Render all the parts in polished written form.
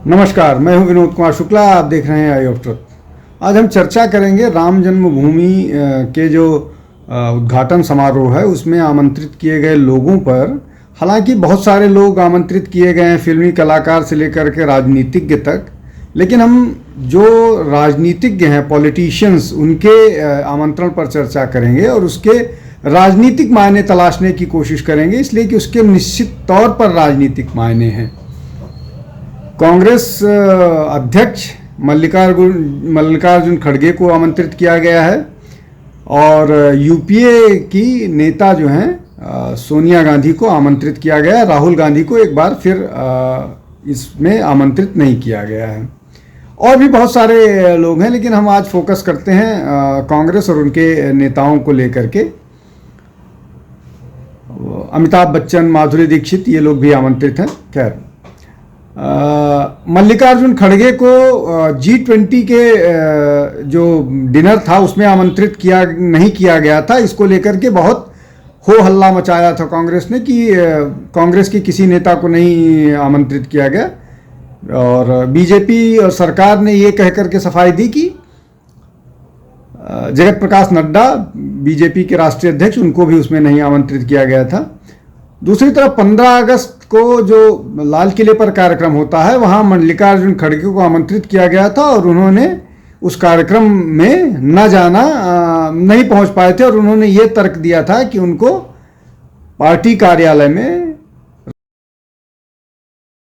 नमस्कार, मैं हूं विनोद कुमार शुक्ला। आप देख रहे हैं आई ऑफ ट्रुथ। आज हम चर्चा करेंगे राम जन्मभूमि के जो उद्घाटन समारोह है उसमें आमंत्रित किए गए लोगों पर। हालांकि बहुत सारे लोग आमंत्रित किए गए हैं, फिल्मी कलाकार से लेकर के राजनीतिज्ञ तक, लेकिन हम जो राजनीतिज्ञ हैं, पॉलिटिशियंस, उनके आमंत्रण पर चर्चा करेंगे और उसके राजनीतिक मायने तलाशने की कोशिश करेंगे, इसलिए कि उसके निश्चित तौर पर राजनीतिक मायने हैं। कांग्रेस अध्यक्ष मल्लिकार्जुन खड़गे को आमंत्रित किया गया है और यूपीए की नेता जो हैं सोनिया गांधी को आमंत्रित किया गया है। राहुल गांधी को एक बार फिर इसमें आमंत्रित नहीं किया गया है। और भी बहुत सारे लोग हैं, लेकिन हम आज फोकस करते हैं कांग्रेस और उनके नेताओं को लेकर के। अमिताभ बच्चन, माधुरी दीक्षित, ये लोग भी आमंत्रित हैं। खैर, मल्लिकार्जुन खड़गे को G20 के जो डिनर था उसमें आमंत्रित नहीं किया गया था। इसको लेकर के बहुत हो हल्ला मचाया था कांग्रेस ने कि कांग्रेस के किसी नेता को नहीं आमंत्रित किया गया, और बीजेपी और सरकार ने ये कह करके सफाई दी कि जगत प्रकाश नड्डा, बीजेपी के राष्ट्रीय अध्यक्ष, उनको भी उसमें नहीं आमंत्रित किया गया था। दूसरी तरफ 15 अगस्त को जो लाल किले पर कार्यक्रम होता है वहाँ मल्लिकार्जुन खड़गे को आमंत्रित किया गया था और उन्होंने उस कार्यक्रम में नहीं पहुंच पाए थे, और उन्होंने ये तर्क दिया था कि उनको पार्टी कार्यालय में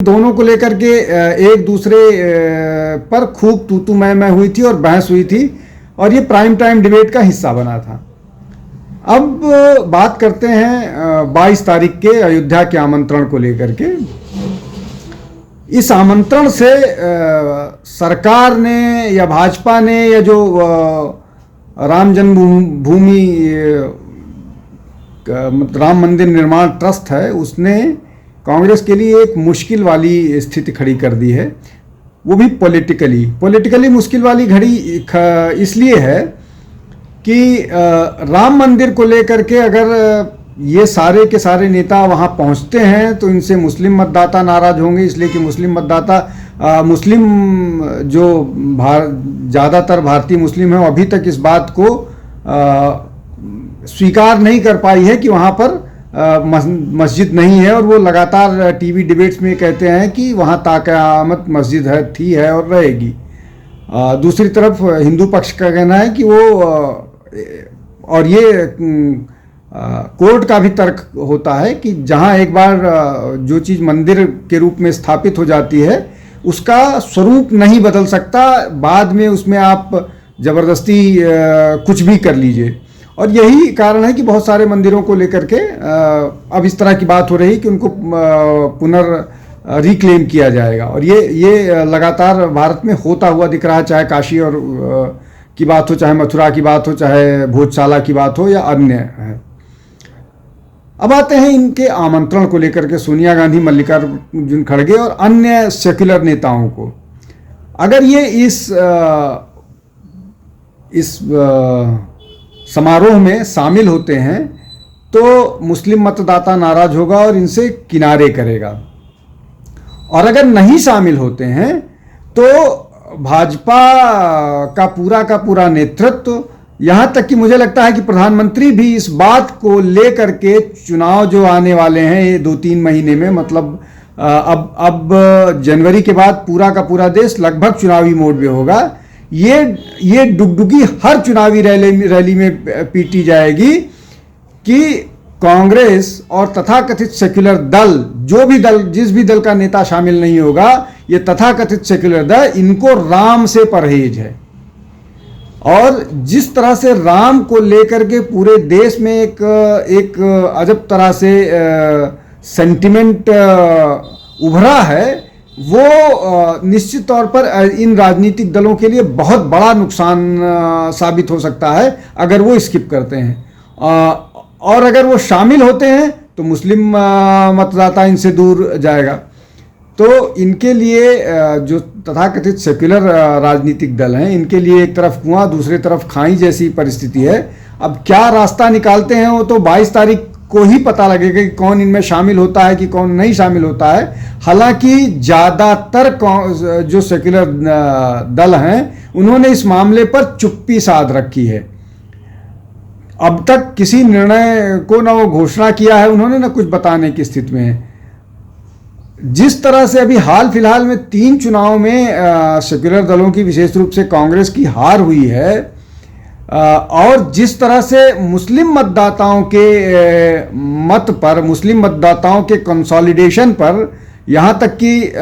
दोनों को लेकर के एक दूसरे पर खूब तू मैं हुई थी और बहस हुई थी, और ये प्राइम टाइम डिबेट का हिस्सा बना था। अब बात करते हैं 22 तारीख के अयोध्या के आमंत्रण को लेकर के। इस आमंत्रण से सरकार ने या भाजपा ने या जो राम जन्मभूमि राम मंदिर निर्माण ट्रस्ट है, उसने कांग्रेस के लिए एक मुश्किल वाली स्थिति खड़ी कर दी है। वो भी पॉलिटिकली मुश्किल वाली घड़ी इसलिए है कि राम मंदिर को लेकर के अगर ये सारे के सारे नेता वहाँ पहुँचते हैं तो इनसे मुस्लिम मतदाता नाराज होंगे, इसलिए कि मुस्लिम मतदाता मुस्लिम जो ज़्यादातर भारतीय मुस्लिम हैं, अभी तक इस बात को स्वीकार नहीं कर पाई है कि वहाँ पर मस्जिद नहीं है, और वो लगातार टीवी डिबेट्स में कहते हैं कि वहाँ ताक़यामत मस्जिद थी है और रहेगी। दूसरी तरफ हिंदू पक्ष का कहना है कि वो, और ये कोर्ट का भी तर्क होता है कि जहां एक बार जो चीज़ मंदिर के रूप में स्थापित हो जाती है उसका स्वरूप नहीं बदल सकता, बाद में उसमें आप ज़बरदस्ती कुछ भी कर लीजिए। और यही कारण है कि बहुत सारे मंदिरों को लेकर के अब इस तरह की बात हो रही कि उनको रिक्लेम किया जाएगा, और ये लगातार भारत में होता हुआ दिख रहा है, चाहे काशी और की बात हो, चाहे मथुरा की बात हो, चाहे भोजशाला की बात हो या अन्य है। अब आते हैं इनके आमंत्रण को लेकर के सोनिया गांधी, मल्लिकार्जुन खड़गे और अन्य सेक्युलर नेताओं को। अगर ये इस समारोह में शामिल होते हैं तो मुस्लिम मतदाता नाराज होगा और इनसे किनारे करेगा, और अगर नहीं शामिल होते हैं तो भाजपा का पूरा नेतृत्व, यहाँ तक कि मुझे लगता है कि प्रधानमंत्री भी इस बात को लेकर के चुनाव जो आने वाले हैं ये 2-3 महीने में, मतलब अब जनवरी के बाद पूरा देश लगभग चुनावी मोड में होगा। ये डुगडुगी हर चुनावी रैली में पीटी जाएगी कि कांग्रेस और तथाकथित सेक्युलर दल, जिस भी दल का नेता शामिल नहीं होगा, ये तथाकथित सेक्युलर दल, इनको राम से परहेज है। और जिस तरह से राम को लेकर के पूरे देश में एक अजब तरह से सेंटिमेंट उभरा है, वो निश्चित तौर पर इन राजनीतिक दलों के लिए बहुत बड़ा नुकसान साबित हो सकता है अगर वो स्किप करते हैं। और अगर वो शामिल होते हैं तो मुस्लिम मतदाता इनसे दूर जाएगा। तो इनके लिए जो तथाकथित सेक्युलर राजनीतिक दल हैं, इनके लिए एक तरफ कुआं दूसरी तरफ खाई जैसी परिस्थिति है। अब क्या रास्ता निकालते हैं वो तो 22 तारीख को ही पता लगेगा कि कौन इनमें शामिल होता है कि कौन नहीं शामिल होता है। हालांकि ज़्यादातर जो सेक्युलर दल हैं उन्होंने इस मामले पर चुप्पी साध रखी है। अब तक किसी निर्णय को ना वो घोषणा किया है उन्होंने, ना कुछ बताने की स्थिति में है। जिस तरह से अभी हाल फिलहाल में 3 चुनाव में सेक्युलर दलों की, विशेष रूप से कांग्रेस की हार हुई है, और जिस तरह से मुस्लिम मतदाताओं के मत पर, मुस्लिम मतदाताओं के कंसोलिडेशन पर, यहाँ तक कि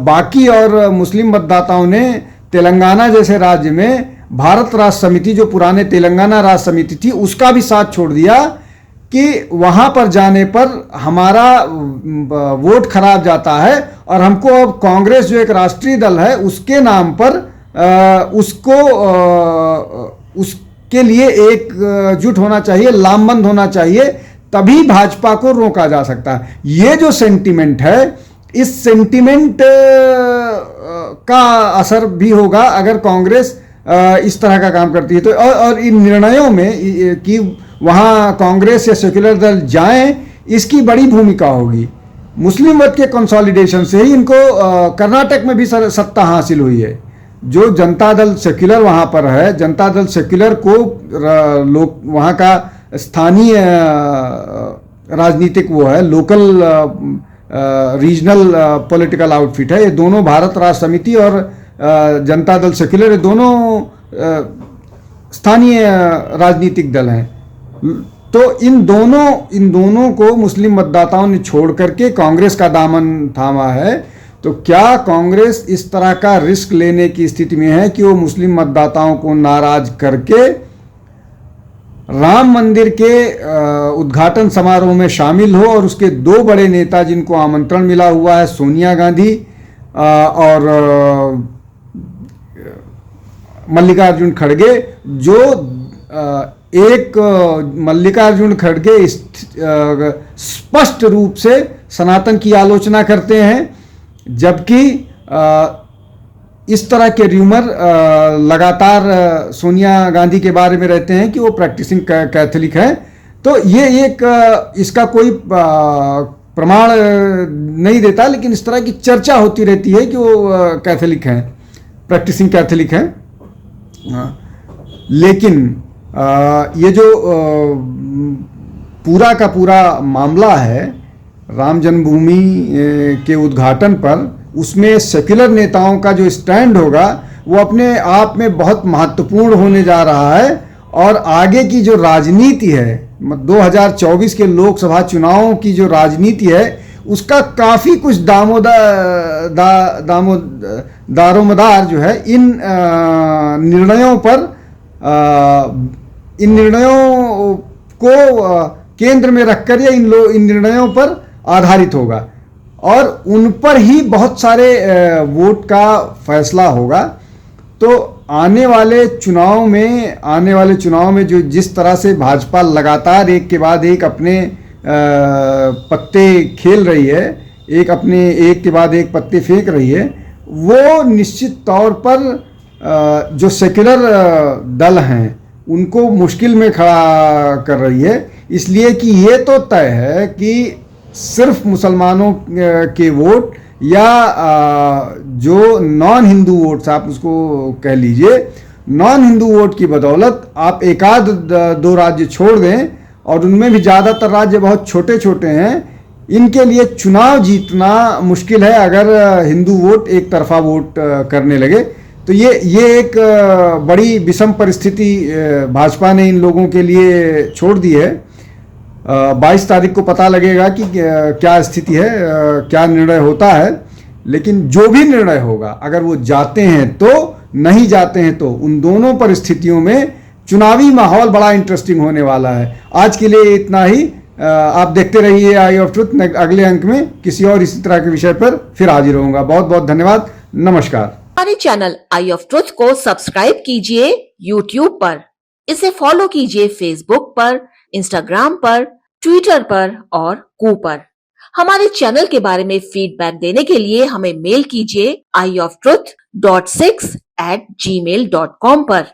बाकी और मुस्लिम मतदाताओं ने तेलंगाना जैसे राज्य में भारत राष्ट्र समिति, जो पुराने तेलंगाना राष्ट्र समिति थी, उसका भी साथ छोड़ दिया कि वहाँ पर जाने पर हमारा वोट खराब जाता है और हमको अब कांग्रेस जो एक राष्ट्रीय दल है उसके नाम पर उसके लिए एकजुट होना चाहिए, लामबंद होना चाहिए, तभी भाजपा को रोका जा सकता है। ये जो सेंटिमेंट है, इस सेंटिमेंट का असर भी होगा अगर कांग्रेस इस तरह का काम करती है तो। और इन निर्णयों में कि वहाँ कांग्रेस या सेक्युलर दल जाएं, इसकी बड़ी भूमिका होगी। मुस्लिम मत के कंसोलिडेशन से ही इनको कर्नाटक में भी सत्ता हासिल हुई है। जो जनता दल सेक्युलर वहाँ पर है, जनता दल सेक्युलर को लोग वहाँ का स्थानीय राजनीतिक वो है, लोकल रीजनल पॉलिटिकल आउटफिट है। ये दोनों भारत राष्ट्र समिति और जनता दल सेक्युलर, ये दोनों स्थानीय राजनीतिक दल हैं। तो इन दोनों को मुस्लिम मतदाताओं ने छोड़ करके कांग्रेस का दामन थामा है। तो क्या कांग्रेस इस तरह का रिस्क लेने की स्थिति में है कि वो मुस्लिम मतदाताओं को नाराज करके राम मंदिर के उद्घाटन समारोह में शामिल हो और उसके 2 बड़े नेता जिनको आमंत्रण मिला हुआ है, सोनिया गांधी और मल्लिकार्जुन खड़गे, जो एक मल्लिकार्जुन खड़गे स्पष्ट रूप से सनातन की आलोचना करते हैं, जबकि इस तरह के र्यूमर लगातार सोनिया गांधी के बारे में रहते हैं कि वो प्रैक्टिसिंग कैथोलिक हैं। तो ये एक इसका कोई प्रमाण नहीं देता, लेकिन इस तरह की चर्चा होती रहती है कि वो कैथोलिक हैं, प्रैक्टिसिंग कैथोलिक हैं। लेकिन ये जो पूरा का पूरा मामला है राम जन्मभूमि के उद्घाटन पर, उसमें सेक्युलर नेताओं का जो स्टैंड होगा वो अपने आप में बहुत महत्वपूर्ण होने जा रहा है। और आगे की जो राजनीति है, 2024 के लोकसभा चुनावों की जो राजनीति है, उसका काफ़ी कुछ दारोमदार जो है इन निर्णयों पर, इन निर्णयों को केंद्र में रखकर या इन निर्णयों पर आधारित होगा और उन पर ही बहुत सारे वोट का फैसला होगा। तो आने वाले चुनाव में जो जिस तरह से भाजपा लगातार एक के बाद एक अपने पत्ते खेल रही है, एक के बाद एक पत्ते फेंक रही है, वो निश्चित तौर पर जो सेक्युलर दल हैं उनको मुश्किल में खड़ा कर रही है। इसलिए कि ये तो तय है कि सिर्फ मुसलमानों के वोट या जो नॉन हिंदू वोट्स आप उसको कह लीजिए, नॉन हिंदू वोट की बदौलत आप एक आध 2 राज्य छोड़ दें, और उनमें भी ज़्यादातर राज्य बहुत छोटे छोटे हैं, इनके लिए चुनाव जीतना मुश्किल है अगर हिंदू वोट एक तरफा वोट करने लगे। तो ये एक बड़ी विषम परिस्थिति भाजपा ने इन लोगों के लिए छोड़ दी है। 22 तारीख को पता लगेगा कि क्या स्थिति है, क्या निर्णय होता है। लेकिन जो भी निर्णय होगा, अगर वो जाते हैं तो, नहीं जाते हैं तो, उन दोनों परिस्थितियों में चुनावी माहौल बड़ा इंटरेस्टिंग होने वाला है। आज के लिए इतना ही। आप देखते रहिए आई ऑफ ट्रुथ। अगले अंक में किसी और इसी तरह के विषय पर फिर हाजिर होऊंगा। बहुत बहुत धन्यवाद। नमस्कार। हमारे चैनल आई ऑफ ट्रुथ को सब्सक्राइब कीजिए YouTube पर, इसे फॉलो कीजिए Facebook पर, Instagram पर, Twitter पर और कू पर। हमारे चैनल के बारे में फीडबैक देने के लिए हमें मेल कीजिए ioftruth.6@gmail.com पर।